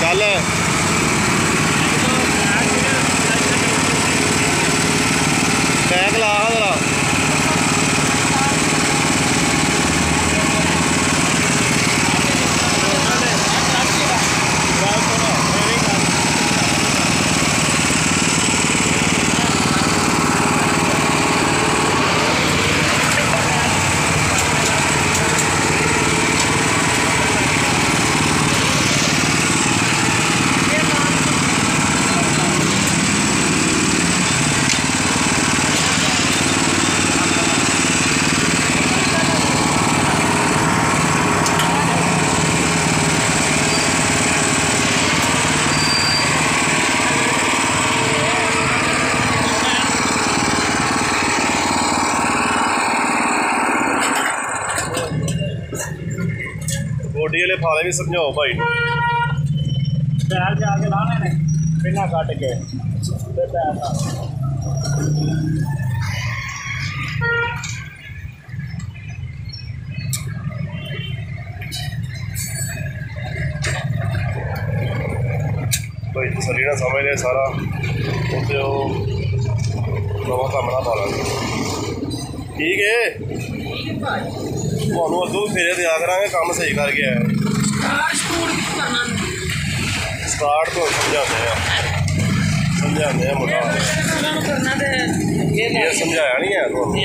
चल टैग ला जरा गोडी वाले फाले भी समझाओ भाई पैर जाके लाने ने बिना कट के पैर भाई तसली ना समझ ले सारा उत्ते नवा कमरा पा लेंगे ठीक है ਤੁਹਾਨੂੰ ਅੱਗੋਂ ਵੀ ਫੇਰੇ ਦਿਆ ਕਰਾਂਗੇ ਕੰਮ ਸਹੀ ਕਰਕੇ ਆਇਆ ਸਟਾਰਟ ਤੋਂ ਸਮਝਾਉਂਦੇ ਆ ਮੁੰਡਾ ਇਹ ਸਮਝਾਇਆ ਨਹੀਂ ਹੈ ਤੁਹਾਨੂੰ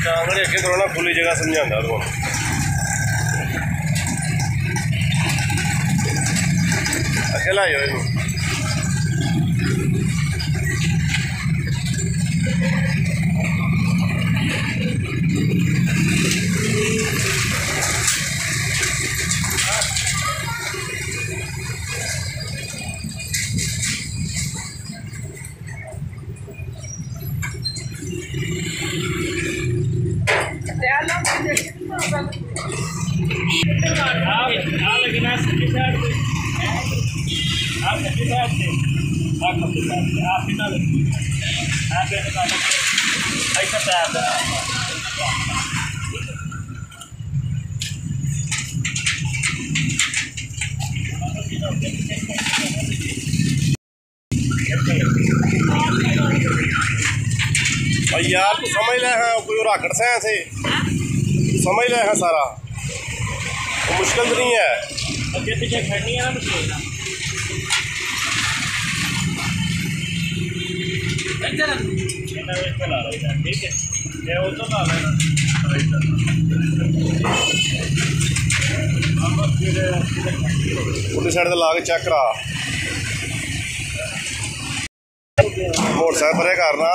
ਕਾਂਗੜੇ ਅੱਗੇ ਥੋੜਾ ਨਾ ਖੁੱਲੀ ਜਗ੍ਹਾ ਸਮਝਾਉਂਦਾ ਤੁਹਾਨੂੰ ਅੱਗੇ ਲਾਇਓ ਇਹਨੂੰ यार तू समझ ले है कोई राकट से ऐसे समझ ले है सारा तो मुश्किल तो नहीं है अगे पीछे खड़नी है ना मशीन ठीक है ये वो तो ला लेना उल्टी साइड ला के चेक करा मोटरसाइकिल परे करना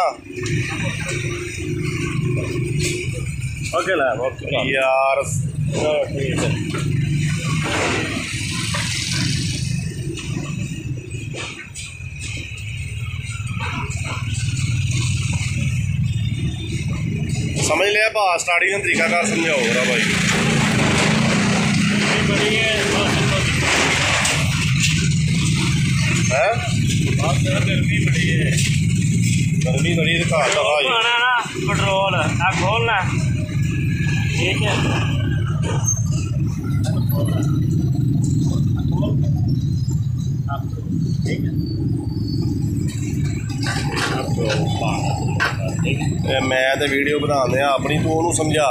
ओके ला ओके यार ठीक है समझ लिया भा स्टार्टिंग का तरीका कार समझाओ जरा भाई है गर्मी बड़ी है गर्मी बड़ी दिखा भाई पेट्रोल आ खोलना ठीक है मैं तो वीडियो बना दे अपनी तू ओनू समझा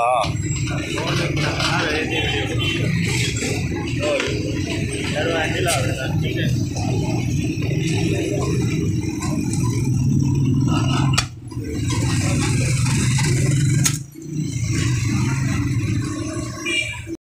ठीक है